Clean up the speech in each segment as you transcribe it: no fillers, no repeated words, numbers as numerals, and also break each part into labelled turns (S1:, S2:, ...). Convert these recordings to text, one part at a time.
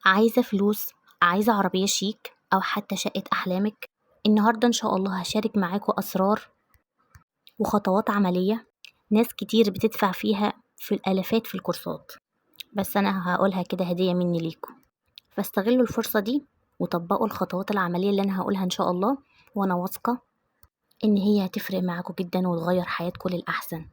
S1: عايزة فلوس، عايزة عربية شيك أو حتى شقة أحلامك؟ النهاردة إن شاء الله هشارك معاكم أسرار وخطوات عملية ناس كتير بتدفع فيها في الآلافات في الكورسات، بس أنا هقولها كده هدية مني ليكم. فاستغلوا الفرصة دي وطبقوا الخطوات العملية اللي أنا هقولها إن شاء الله، وأنا واثقة إن هي هتفرق معاكم جدا وتغير حياتكم للأحسن.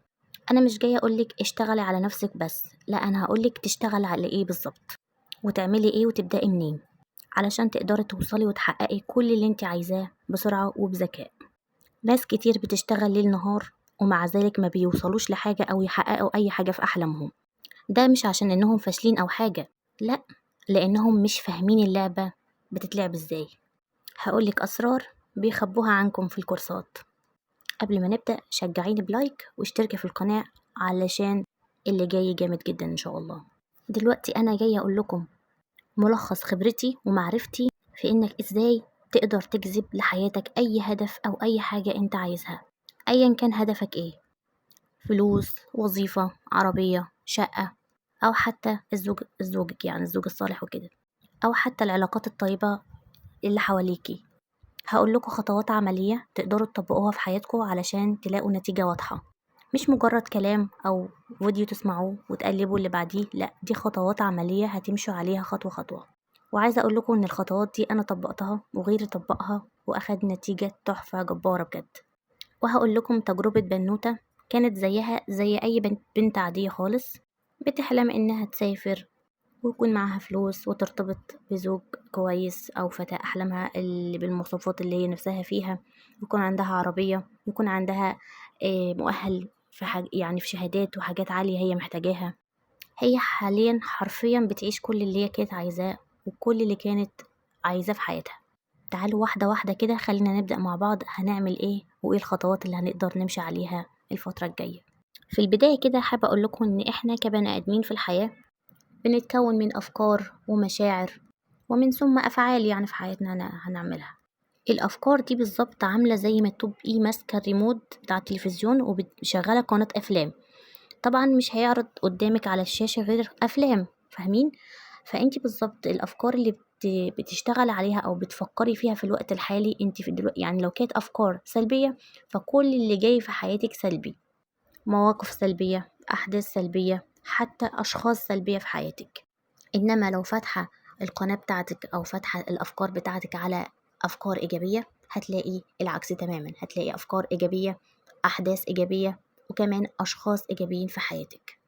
S1: أنا مش جاية أقولك اشتغلي على نفسك بس، لا، أنا هقولك تشتغل على إيه بالظبط وتعملي إيه وتبدأي منين علشان تقدري توصلي وتحققي كل اللي انت عايزاه بسرعة وبذكاء. ناس كتير بتشتغل ليل نهار ومع ذلك ما بيوصلوش لحاجة أو يحققوا أي حاجة في أحلامهم. ده مش عشان إنهم فاشلين أو حاجة، لأ، لأنهم مش فاهمين اللعبة بتتلعب إزاي. هقولك أسرار بيخبوها عنكم في الكورسات. قبل ما نبدأ شجعيني بلايك واشتركي في القناة علشان اللي جاي جامد جدا إن شاء الله. دلوقتي أنا جاية أقول لكم ملخص خبرتي ومعرفتي في إنك إزاي تقدر تجذب لحياتك أي هدف أو أي حاجة أنت عايزها، أيا كان هدفك إيه، فلوس، وظيفة، عربية، شقة، أو حتى زوجك يعني الزوج الصالح وكده، أو حتى العلاقات الطيبة اللي حواليكي. هقول لكم خطوات عملية تقدروا تطبقوها في حياتكم علشان تلاقوا نتيجة واضحة، مش مجرد كلام أو فيديو تسمعوه وتقلبوا اللي بعديه، لأ، دي خطوات عملية هتمشوا عليها خطوة خطوة. وعايزة أقول لكم إن الخطوات دي أنا طبقتها وغيري طبقها وأخد نتيجة تحفة جبارة بجد. وهقول لكم تجربة بنوتة كانت زيها زي أي بنت عادية خالص، بتحلم إنها تسافر ويكون معاها فلوس وترتبط بزوج كويس أو فتاة أحلامها اللي بالمواصفات اللي هي نفسها فيها، يكون عندها عربية، يكون عندها مؤهل في يعني في شهادات وحاجات عالية هي محتاجاها. هي حاليا حرفيا بتعيش كل اللي هي كانت عايزاه وكل اللي كانت عايزاه في حياتها. تعالوا واحدة واحدة كده، خلينا نبدأ مع بعض هنعمل ايه وايه الخطوات اللي هنقدر نمشي عليها الفترة الجاية. في البداية كده حابة أقول لكم إن إحنا كبني آدمين في الحياة بنتكون من أفكار ومشاعر ومن ثم أفعال يعني في حياتنا هنعملها. الأفكار دي بالظبط عاملة زي ما تبقي ماسكة الريموت بتاع التلفزيون وشغالة قناة أفلام، طبعا مش هيعرض قدامك على الشاشة غير أفلام، فاهمين؟ فأنتي بالظبط الأفكار اللي بتشتغل عليها أو بتفكري فيها في الوقت الحالي، أنتي في دلوقتي يعني لو كانت أفكار سلبية فكل اللي جاي في حياتك سلبي، مواقف سلبية، أحداث سلبية، حتى أشخاص سلبية في حياتك. إنما لو فاتحة القناة بتاعتك أو فاتحة الأفكار بتاعتك على أفكار إيجابية هتلاقي العكس تماما، هتلاقي أفكار إيجابية، أحداث إيجابية، وكمان أشخاص إيجابيين في حياتك.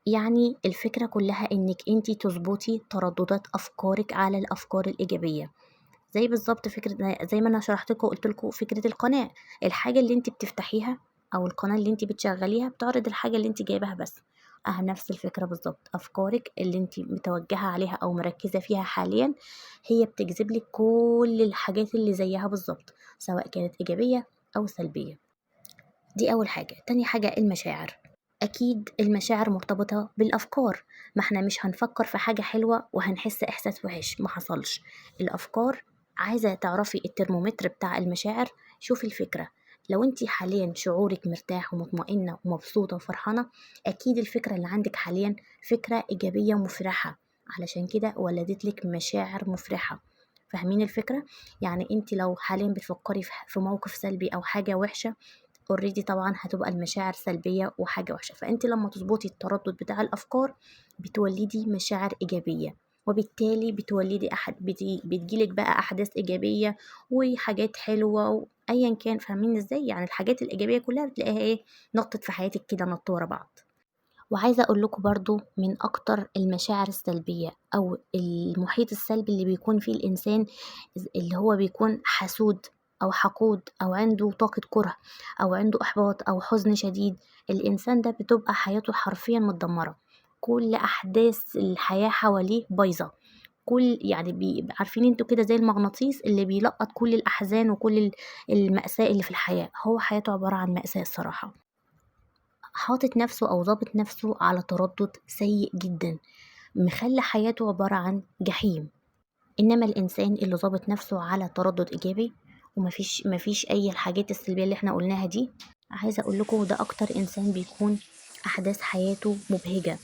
S1: يعني الفكرة كلها إنك أنتي تظبطي ترددات أفكارك على الأفكار الإيجابية. زي بالظبط فكرة زي ما أنا شرحت لكم قلت لكم فكرة القناة، الحاجة اللي أنتي بتفتحيها أو القناة اللي أنتي بتشغليها بتعرض الحاجة اللي أنتي جايبها بس. نفس الفكرة بالظبط، أفكارك اللي أنتي متوجهة عليها أو مركزة فيها حاليا هي بتجذب لك كل الحاجات اللي زيها بالظبط، سواء كانت إيجابية أو سلبية. دي أول حاجة. تاني حاجة المشاعر. أكيد المشاعر مرتبطة بالأفكار، ما احنا مش هنفكر في حاجة حلوة وهنحس إحساس وحش، ما حصلش. الأفكار عايزة تعرفي الترمومتر بتاع المشاعر. شوفي الفكرة، لو انتي حاليا شعورك مرتاح ومطمئنة ومبسوطة وفرحانة، أكيد الفكرة اللي عندك حاليا فكرة إيجابية مفرحة، علشان كده ولدتلك مشاعر مفرحة. فاهمين الفكرة؟ يعني انتي لو حاليا بتفكري في موقف سلبي أو حاجة وحشة، اوريدي طبعا هتبقى المشاعر سلبية وحاجة وحشة. فانت لما تظبطي التردد بتاع الافكار بتولدي مشاعر ايجابية، وبالتالي بتولدي بتجيلك بقى احداث ايجابية وحاجات حلوة ايا كان. فاهمين ازاي؟ يعني الحاجات الايجابية كلها بتلاقيها ايه، نقطة في حياتك كده، نطوا ورا بعض. وعايزة أقول لكم برضو من أكتر المشاعر السلبية أو المحيط السلبي اللي بيكون فيه الإنسان، اللي هو بيكون حسود أو حقود أو عنده طاقة كره أو عنده إحباط أو حزن شديد. الإنسان ده بتبقى حياته حرفيا متدمرة، كل أحداث الحياة حواليه بايظة، كل يعني عارفين انتوا كده زي المغناطيس اللي بيلقط كل الأحزان وكل المأساة اللي في الحياة. هو حياته عبارة عن مأساة الصراحة، حاطط نفسه أو ضابط نفسه على تردد سيء جدا، مخلي حياته عبارة عن جحيم. إنما الإنسان اللي ضابط نفسه على تردد إيجابي ومفيش أي الحاجات السلبية اللي احنا قلناها دي، عايزة أقول لكم ده أكتر إنسان بيكون أحداث حياته مبهجة،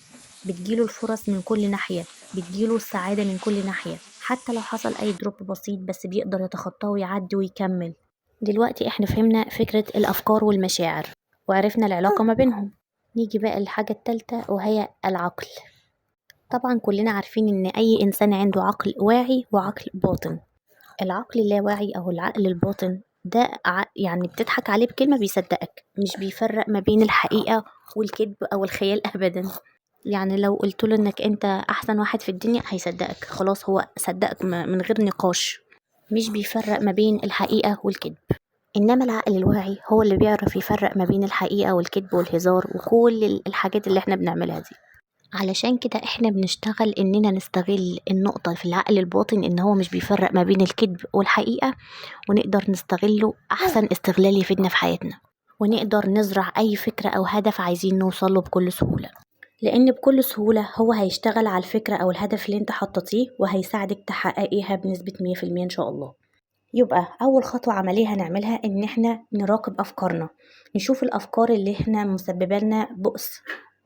S1: بتجيله الفرص من كل ناحية، بتجيله السعادة من كل ناحية، حتى لو حصل أي دروب بسيط بس بيقدر يتخطاه ويعدي ويكمل. دلوقتي احنا فهمنا فكرة الأفكار والمشاعر وعرفنا العلاقة ما بينهم. نيجي بقى للحاجة التالتة وهي العقل. طبعا كلنا عارفين إن أي إنسان عنده عقل واعي وعقل باطن. العقل اللاواعي أو العقل الباطن ده يعني بتضحك عليه بكلمة بيصدقك، مش بيفرق ما بين الحقيقة والكذب أو الخيال أبدا. يعني لو قلتله إنك أنت أحسن واحد في الدنيا هيصدقك، خلاص هو صدقك من غير نقاش. مش بيفرق ما بين الحقيقة والكذب. إنما العقل الواعي هو اللي بيعرف يفرق ما بين الحقيقة والكذب والهزار وكل الحاجات اللي احنا بنعملها دي. علشان كده احنا بنشتغل اننا نستغل النقطة في العقل الباطن ان هو مش بيفرق ما بين الكذب والحقيقة، ونقدر نستغله احسن استغلال يفيدنا في حياتنا، ونقدر نزرع اي فكرة او هدف عايزين نوصله بكل سهولة. لان بكل سهولة هو هيشتغل على الفكرة او الهدف اللي انت حطيتيه وهيساعدك تحققيها بنسبة 100% ان شاء الله. يبقى أول خطوة عملية هنعملها إن إحنا نراقب أفكارنا، نشوف الأفكار اللي إحنا مسببة لنا بؤس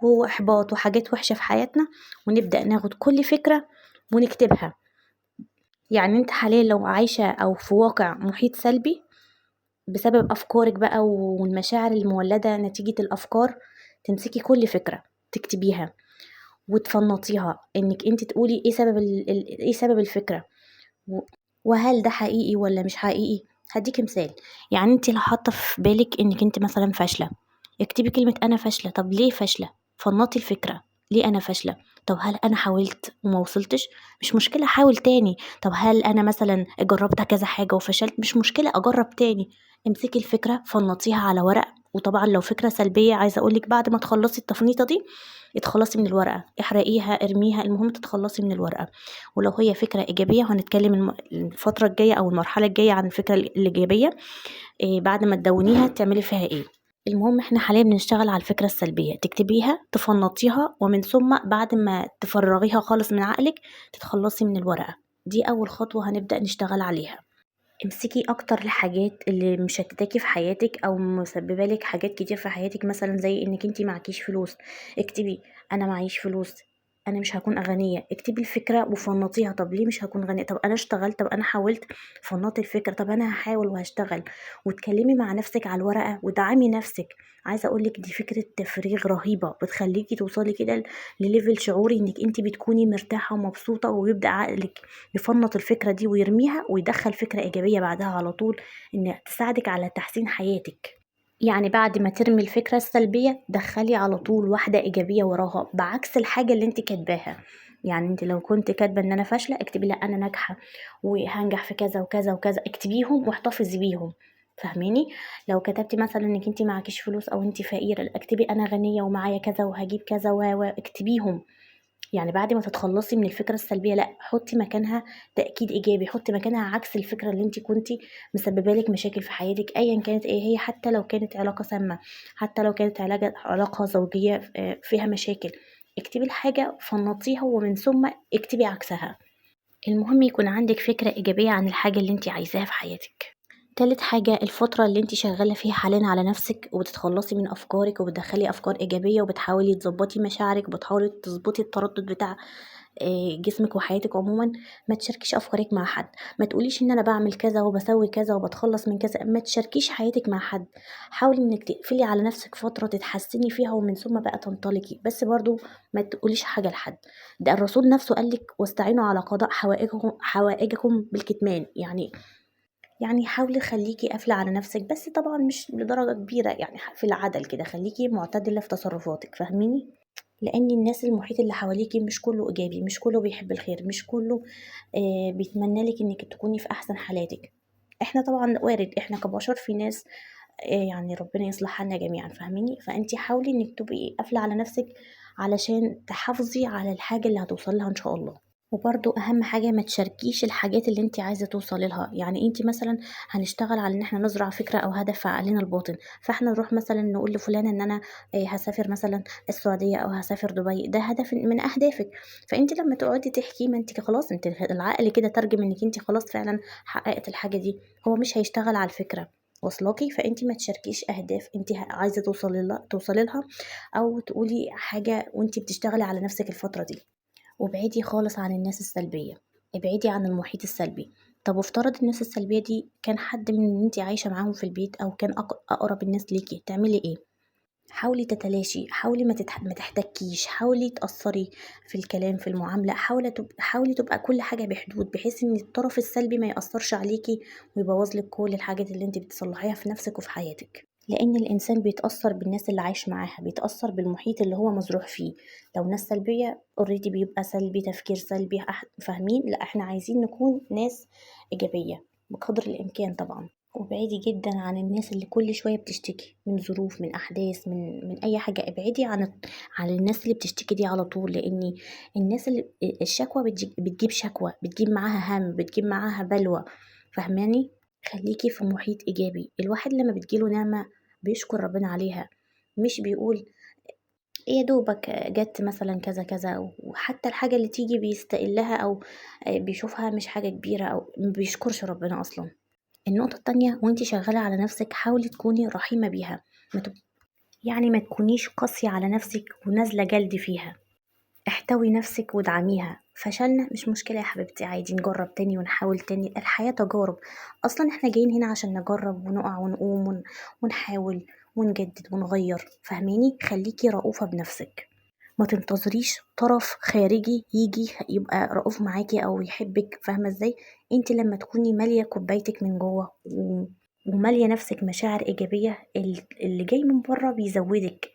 S1: وإحباط وحاجات وحشة في حياتنا، ونبدأ ناخد كل فكرة ونكتبها. يعني أنت حاليا لو عايشة أو في واقع محيط سلبي بسبب أفكارك بقى والمشاعر المولدة نتيجة الأفكار، تمسكي كل فكرة تكتبيها وتفنطيها، إنك أنت تقولي إيه سبب إيه سبب الفكرة، وهل ده حقيقي ولا مش حقيقي. هديك مثال، يعني انت لو حاطه في بالك انك انت مثلا فاشله، اكتبي كلمه انا فاشله. طب ليه فاشله؟ فنطي الفكره. ليه انا فاشله؟ طب هل انا حاولت وما وصلتش؟ مش مشكله احاول تاني. طب هل انا مثلا جربت كذا حاجه وفشلت؟ مش مشكله اجرب تاني. امسكي الفكره فنطيها على ورق. وطبعا لو فكره سلبيه عايزه اقولك بعد ما تخلصي التفنيطه دي اتخلصي من الورقه، احرقيها ارميها، المهم تتخلصي من الورقه. ولو هي فكرة إيجابية وهنتكلم الفترة الجاية أو المرحلة الجاية عن الفكرة الإيجابية، بعد ما تدونيها تعملي فيها إيه. المهم إحنا حاليا بنشتغل على الفكرة السلبية، تكتبيها تفنطيها ومن ثم بعد ما تفرغيها خالص من عقلك تتخلصي من الورقة. دي أول خطوة هنبدأ نشتغل عليها. امسكي اكتر الحاجات اللي مشتتاكي في حياتك او مسببه لك حاجات كتير في حياتك، مثلا زي انك انتي معكيش فلوس، اكتبي انا معيش فلوس، انا مش هكون غنيه. اكتبي الفكره وفنطيها. طب ليه مش هكون غنيه؟ طب انا اشتغلت، طب انا حاولت. فنطي الفكره. طب انا هحاول وهشتغل. وتكلمي مع نفسك على الورقه ودعمي نفسك. عايزه اقولك دي فكره تفريغ رهيبه بتخليكي توصلي كده لليفل شعوري انك انتي بتكوني مرتاحه ومبسوطه، ويبدا عقلك يفنط الفكرة دي ويرميها ويدخل فكرة إيجابية بعدها على طول، إن تساعدك على تحسين حياتك. يعني بعد ما ترمي الفكرة السلبية دخلي على طول واحدة إيجابية وراها بعكس الحاجة اللي انت كاتباها. يعني انت لو كنت كاتبة ان انا فاشلة، اكتبي لا انا ناجحة وهنجح في كذا وكذا وكذا، اكتبيهم واحتفظي بيهم. فاهماني؟ لو كتبتي مثلا انك انت معكيش فلوس او انت فقيرة، اكتبي انا غنية ومعايا كذا وهجيب كذا اكتبيهم. يعني بعد ما تتخلصي من الفكرة السلبية لا، حطي مكانها تأكيد إيجابي، حطي مكانها عكس الفكرة اللي انت كنتي مسببة لك مشاكل في حياتك أيا كانت ايه هي، حتى لو كانت علاقة سامة، حتى لو كانت علاقة زوجية فيها مشاكل. اكتبي الحاجة فنطيها ومن ثم اكتبي عكسها. المهم يكون عندك فكرة إيجابية عن الحاجة اللي انت عايزاها في حياتك. تالت حاجة، الفترة اللي انت شغالة فيها حاليا على نفسك وبتتخلصي من أفكارك وبتدخلي أفكار إيجابية وبتحاولي تظبطي مشاعرك وبتحاولي تظبطي التردد بتاع جسمك وحياتك عموما. ما تشاركيش أفكارك مع حد. ما تقوليش إن أنا بعمل كذا وبسوي كذا وبتخلص من كذا. ما تشاركيش حياتك مع حد. حاولي إنك تقفلي على نفسك فترة تتحسني فيها ومن ثم بقى تنطلقي، بس برضو ما تقوليش حاجة لحد. ده الرسول نفسه قالك واستعينوا على قضاء حوائجكم بالكتمان. يعني حاولي خليكي قافلة على نفسك، بس طبعا مش لدرجة كبيرة، يعني في العدل كده خليكي معتدلة في تصرفاتك. فاهميني؟ لأن الناس المحيط اللي حواليكي مش كله إيجابي، مش كله بيحب الخير، مش كله بيتمنى لك إنك تكوني في أحسن حالاتك. احنا طبعا وارد احنا كبشر في ناس يعني ربنا يصلح حالنا جميعا. فاهميني؟ فانتي حاولي انك تبقي قافلة على نفسك علشان تحافظي على الحاجة اللي هتوصل لها ان شاء الله. وبرضو اهم حاجه ما تشاركيش الحاجات اللي انت عايزه توصلي لها. يعني انت مثلا هنشتغل على ان احنا نزرع فكره او هدف في عقلنا الباطن، فاحنا نروح مثلا نقول لفلان ان انا هسافر مثلا السعوديه او هسافر دبي، ده هدف من اهدافك. فانت لما تقعدي تحكي، ما انت خلاص انت العقل كده ترجم انك انت خلاص فعلا حققت الحاجه دي، هو مش هيشتغل على الفكره وصلاكي. فانت ما تشاركيش اهداف انت عايزه توصلي لها او تقولي حاجه وانت بتشتغلي على نفسك الفتره دي. وابعدي خالص عن الناس السلبية، ابعدي عن المحيط السلبي. طب وافترض الناس السلبية دي كان حد من اللي انت عايشة معاهم في البيت أو كان أقرب الناس ليكي، تعملي ايه؟ حاولي تتلاشي، حاولي ما تحتكيش، حاولي تأثري في الكلام في المعاملة، حاولي تبقى كل حاجة بحدود، بحيث ان الطرف السلبي ما يأثرش عليكي ويبوظ لك كل الحاجات اللي انت بتصلحيها في نفسك وفي حياتك. لأن الإنسان بيتأثر بالناس اللي عايش معاها، بيتأثر بالمحيط اللي هو مزروع فيه. لو ناس سلبية اوريدي بيبقى سلبي، تفكير سلبي، فاهمين؟ لا، احنا عايزين نكون ناس إيجابية بقدر الإمكان طبعا. وابعدي جدا عن الناس اللي كل شوية بتشتكي من ظروف، من أحداث، من أي حاجة. ابعدي عن الناس اللي بتشتكي دي على طول، لأن الناس اللي الشكوى بتجيب شكوى، بتجيب معاها هم، بتجيب معاها بلوى. فاهماني؟ خليكي في محيط إيجابي. الواحد لما بتجيله نعمة بيشكر ربنا عليها، مش بيقول يا دوبك جت مثلا كذا كذا، وحتى الحاجة اللي تيجي بيستقلها أو بيشوفها مش حاجة كبيرة أو مبيشكرش ربنا أصلا. النقطة التانية، وانتي شغالة على نفسك حاولي تكوني رحيمة بيها. ما تب... يعني ما تكونيش قاسية على نفسك ونازلة جلد فيها. احتوي نفسك وادعميها. فشلنا مش مشكلة يا حبيبتي، عادي نجرب تاني ونحاول تاني. الحياة تجارب، اصلا احنا جايين هنا عشان نجرب ونقع ونقوم ونحاول ونجدد ونغير. فهماني؟ خليكي رؤوفة بنفسك، ما تنتظريش طرف خارجي يجي يبقى رؤوف معاكي او يحبك. فاهمه ازاي؟ انت لما تكوني ماليه كوبايتك من جوه وماليه نفسك مشاعر ايجابيه، اللي جاي من بره بيزودك،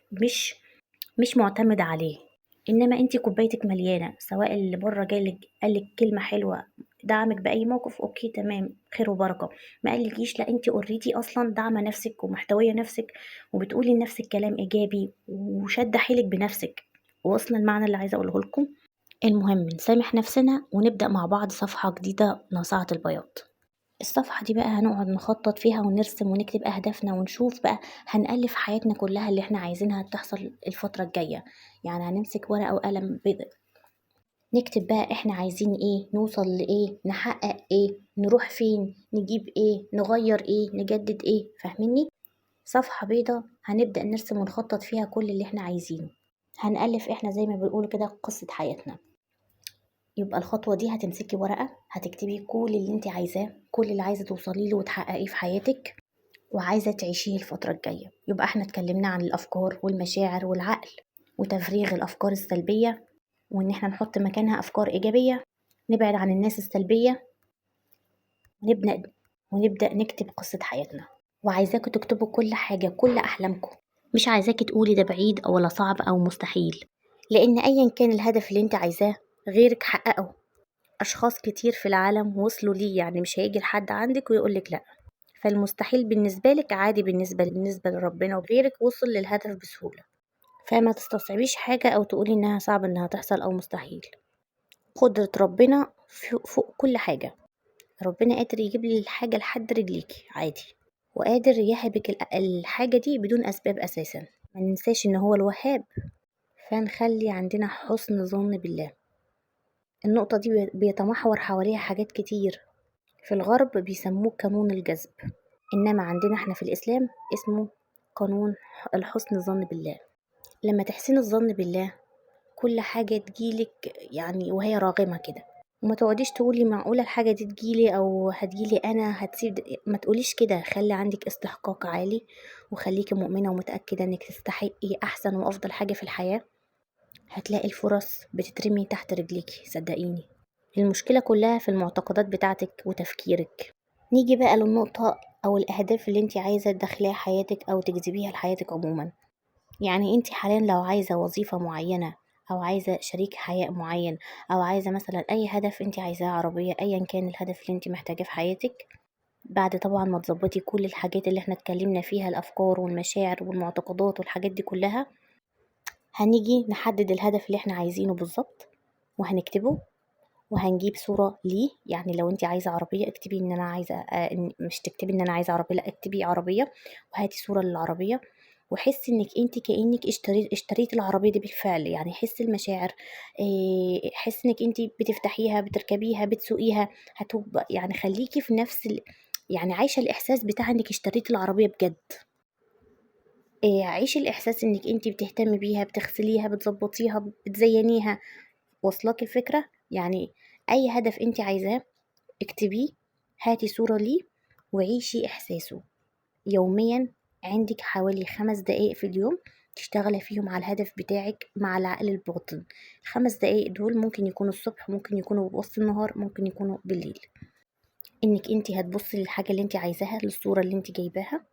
S1: مش معتمد عليه. انما انت كوبايتك مليانه، سواء اللي بره جالك قالك كلمه حلوه، دعمك باي موقف، اوكي تمام، خير وبركه. ما قالكيش، لا، انت اوريدي اصلا داعمه نفسك ومحتويه نفسك وبتقولي لنفسك كلام ايجابي وشاده حيلك بنفسك. واصلا المعنى اللي عايزه اقوله لكم. المهم نسامح نفسنا ونبدا مع بعض صفحه جديده ناصعه البياض. الصفحة دي بقى هنقعد نخطط فيها ونرسم ونكتب أهدافنا ونشوف بقى، هنألف حياتنا كلها اللي احنا عايزينها تحصل الفترة الجاية. يعني هنمسك ورقة وقلم نكتب بقى احنا عايزين ايه، نوصل لإيه، نحقق ايه، نروح فين، نجيب ايه، نغير ايه، نجدد ايه. فاهميني؟ صفحة بيضة هنبدأ نرسم ونخطط فيها كل اللي احنا عايزينه. هنألف احنا زي ما بنقول كده قصة حياتنا. يبقى الخطوة دي هتمسكي ورقة، هتكتبي كل اللي انت عايزاه، كل اللي عايزة توصلي له وتحققيه في حياتك وعايزة تعيشيه الفترة الجاية. يبقى احنا اتكلمنا عن الأفكار والمشاعر والعقل وتفريغ الأفكار السلبية، وإن احنا نحط مكانها أفكار إيجابية، نبعد عن الناس السلبية، ونبدأ نكتب قصة حياتنا. وعايزاكوا تكتبوا كل حاجة، كل أحلامكم. مش عايزاكي تقولي ده بعيد أو ولا صعب أو مستحيل، لأن أيا كان الهدف اللي انت عايزاه غيرك حققه. أشخاص كتير في العالم وصلوا ليه، يعني مش هيجي لحد عندك ويقولك لأ. فالمستحيل بالنسبة لك عادي بالنسبة لربنا، وغيرك وصل للهدف بسهولة. فما تستصعبيش حاجة أو تقولي إنها صعب إنها تحصل أو مستحيل. قدرة ربنا فوق كل حاجة. ربنا قادر يجيب لي الحاجة لحد رجليكي عادي، وقادر يهبك الحاجة دي بدون أسباب أساسا. ما ننساش إن هو الوهاب. فنخلي عندنا حسن ظن بالله. النقطة دي بيتمحور حواليها حاجات كتير. في الغرب بيسموه قانون الجذب، إنما عندنا احنا في الإسلام اسمه قانون الحسن الظن بالله. لما تحسين الظن بالله كل حاجة تجيلك يعني وهي راغمة كده، وما تقعديش تقولي معقولة الحاجة دي تجيلي أو هتجيلي أنا هتسيب. ما تقوليش كده، خلي عندك استحقاق عالي، وخليكي مؤمنة ومتأكدة إنك تستحقي أحسن وأفضل حاجة في الحياة. هتلاقي الفرص بتترمي تحت رجليكي، صدقيني. المشكلة كلها في المعتقدات بتاعتك وتفكيرك. نيجي بقى للنقطة أو الأهداف اللي انت عايزة تدخليها حياتك أو تجذبيها لحياتك عموما. يعني انت حاليا لو عايزة وظيفة معينة، أو عايزة شريك حياة معين، أو عايزة مثلا أي هدف انت عايزاه، عربية، أيا كان الهدف اللي انت محتاجاه في حياتك، بعد طبعا ما تظبطي كل الحاجات اللي احنا اتكلمنا فيها، الأفكار والمشاعر والمعتقدات والحاجات دي كلها، هنيجي نحدد الهدف اللي احنا عايزينه بالظبط وهنكتبه، وهنجيب صورة ليه. يعني لو انت عايزة عربية اكتبي ان انا عايزة مش تكتبي ان انا عايزة عربية، لا، اكتبي عربية وهاتي صورة للعربية، وحسي انك انت كأنك اشتريت العربية دي بالفعل. يعني حسي المشاعر، حسي انك انت بتفتحيها، بتركبيها، بتسوقيها. هتبقى يعني خليكي في نفس يعني عايشة الإحساس بتاع انك اشتريت العربية بجد. عيشي الإحساس انك انت بتهتمي بيها، بتغسليها، بتظبطيها، بتزينيها. واصلاك الفكرة؟ يعني اي هدف انت عايزاه اكتبيه، هاتي صورة ليه وعيشي احساسه يوميا. عندك حوالي 5 دقايق في اليوم تشتغلي فيهم على الهدف بتاعك مع العقل الباطن. 5 دقايق دول ممكن يكونوا الصبح، ممكن يكونوا وسط النهار، ممكن يكونوا بالليل. انك انتي هتبصي للحاجة اللي انتي عايزاها، للصورة اللي انتي جايباها،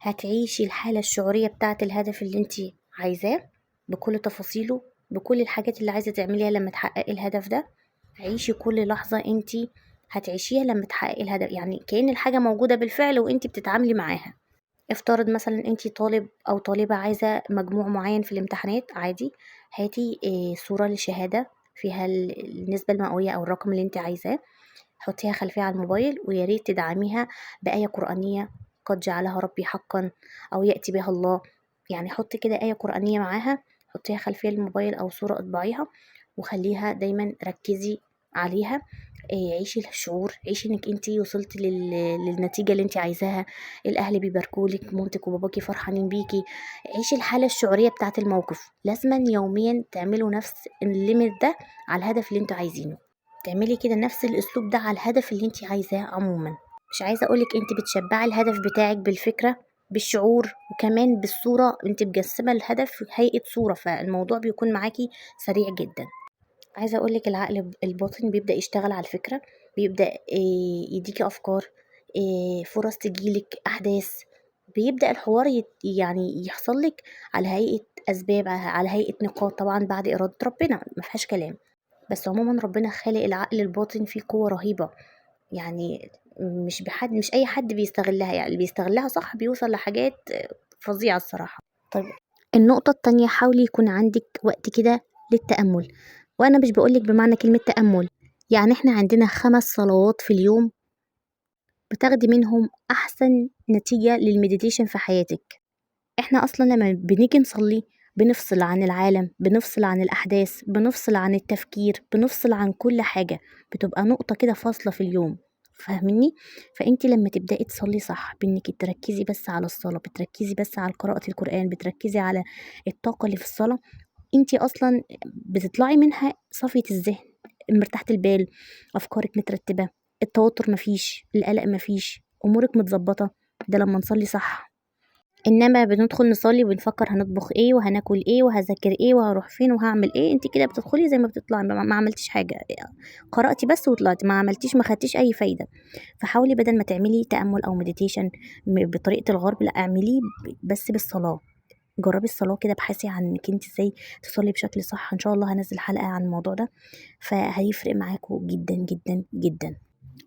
S1: هتعيشي الحالة الشعورية بتاعة الهدف اللي انتي عايزاه بكل تفاصيله، بكل الحاجات اللي عايزة تعمليها لما تحققي الهدف ده. عيشي كل لحظة انتي هتعيشيها لما تحققي الهدف، يعني كأن الحاجة موجودة بالفعل وانتي بتتعاملي معاها. افترض مثلا انتي طالب او طالبة عايزة مجموع معين في الامتحانات، عادي هاتي صورة لشهادة فيها النسبة المئوية او الرقم اللي انتي عايزاه، حطيها خلفية على الموبايل، ويا ريت تدعميها بآية قرآنية، قد جعلها ربي حقا أو يأتي بها الله. يعني حطي كده آية قرآنية معاها، حطيها خلفية للموبايل أو صورة اطبعيها وخليها دايما ركزي عليها. عيشي الشعور، عيشي انك انتي وصلتي للنتيجة اللي انتي عايزاها، الاهل بيباركولك، مامتك وباباكي فرحانين بيكي. عيشي الحالة الشعورية بتاعة الموقف. لازما يوميا تعملوا نفس الليميت ده على الهدف اللي انتوا عايزينه، تعملي كده نفس الاسلوب ده على الهدف اللي انت عايزاه عموما. مش عايزه اقولك انت بتشبعي الهدف بتاعك بالفكره، بالشعور، وكمان بالصوره. انت مجسمه الهدف في هيئه صوره، فالموضوع بيكون معاكي سريع جدا. عايزه اقولك العقل الباطن بيبدا يشتغل على الفكره، بيبدا يديكي افكار، فرص تجيلك، احداث، بيبدا الحوار يعني يحصل لك على هيئه اسباب، على هيئه نقاط، طبعا بعد اراده ربنا ما فيهاش كلام. بس عموما ربنا خالق العقل الباطن فيه قوة رهيبة، يعني مش أي حد بيستغلها، يعني اللي بيستغلها صح بيوصل لحاجات فظيعة الصراحة. طيب، النقطة التانية، حاولي يكون عندك وقت كده للتأمل. وأنا مش بقولك بمعنى كلمة تأمل، يعني احنا عندنا 5 صلوات في اليوم بتاخدي منهم أحسن نتيجة للمديتيشن في حياتك. احنا اصلا لما بنيجي نصلي بنفصل عن العالم، بنفصل عن الاحداث، بنفصل عن التفكير، بنفصل عن كل حاجة، بتبقى نقطة كده فاصلة في اليوم. فاهميني؟ فانت لما تبدأي تصلي صح بانك تركزي بس على الصلاة، بتركزي بس على قراءة القرآن، بتركزي على الطاقة اللي في الصلاة، انت اصلا بتطلعي منها صافية الذهن، مرتاحة البال، افكارك مترتبة، التوتر مفيش، القلق مفيش، امورك متظبطة. ده لما نصلي صح. انما بندخل نصلي وبنفكر هنطبخ ايه وهناكل ايه وهذاكر ايه وهروح فين وهعمل ايه، انت كده بتدخلي زي ما بتطلعي، ما عملتيش حاجه، قرأتي بس وطلعتي، ما عملتيش، ما خدتيش اي فايده. فحاولي بدل ما تعملي تأمل او مديتيشن بطريقه الغرب، لا اعمليه بس بالصلاه. جربي الصلاه كده، ابحثي عن انك انت ازاي تصلي بشكل صح. ان شاء الله هنزل حلقه عن الموضوع ده، فهيفرق معاكم جدا جدا جدا.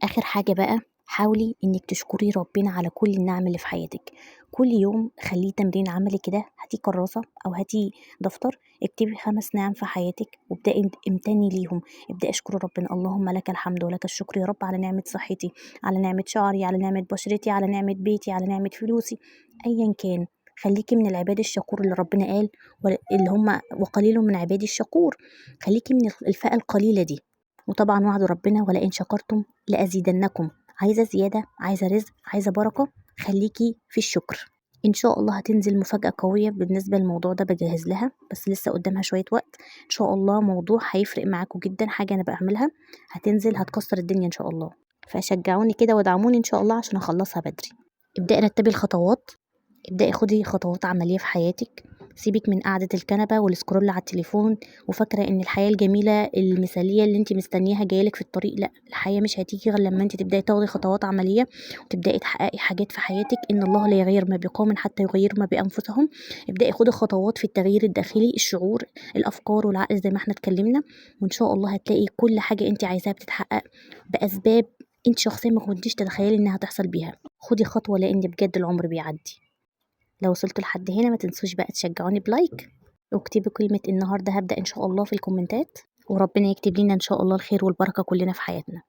S1: آخر حاجة بقى، حاولي إنك تشكري ربنا على كل النعم اللي في حياتك. كل يوم خليه تمرين عملي كده، هاتي كراسة أو هاتي دفتر، اكتبي 5 نعم في حياتك وابدأي امتني ليهم. ابدأي اشكري ربنا، اللهم لك الحمد ولك الشكر يا رب على نعمة صحتي، على نعمة شعري، على نعمة بشرتي، على نعمة بيتي، على نعمة فلوسي، أيا كان. خليكي من العباد الشكور اللي ربنا قال اللي هم وقليل من عبادي الشكور. خليكي من الفئة القليلة دي. وطبعا وعد ربنا ولئن شكرتم لأزيدنكم. عايزة زيادة، عايزة رزق، عايزة بركة، خليكي في الشكر. إن شاء الله هتنزل مفاجأة قوية بالنسبة للموضوع ده، بجهز لها بس لسه قدامها شوية وقت. إن شاء الله موضوع هيفرق معاكم جدا، حاجة أنا بعملها هتنزل هتكسر الدنيا إن شاء الله. فشجعوني كده ودعموني إن شاء الله عشان أخلصها بدري. ابدأي رتبي الخطوات، ابدأي خدي خطوات عملية في حياتك. سيبك من قعدة الكنبة والسكرول على التليفون وفاكرة ان الحياة الجميلة المثالية اللي انت مستنياها جايلك في الطريق. لا، الحياة مش هتيجي غير لما انت تبدأي تاخدي خطوات عملية وتبدأي تحققي حاجات في حياتك. ان الله لا يغير ما بقوم حتى يغيروا ما بأنفسهم. ابدأي خدي خطوات في التغيير الداخلي، الشعور، الأفكار والعقل زي ما احنا اتكلمنا. وان شاء الله هتلاقي كل حاجة انت عايزاها بتتحقق بأسباب انت شخصيا ما كنتيش تتخيلي انها تحصل بيها. خدي خطوة لان بجد العمر بيعدي. لو وصلتوا لحد هنا ما تنسوش بقى تشجعوني بلايك، واكتبوا كلمة النهاردة هبدأ إن شاء الله في الكومنتات، وربنا يكتب لنا إن شاء الله الخير والبركة كلنا في حياتنا.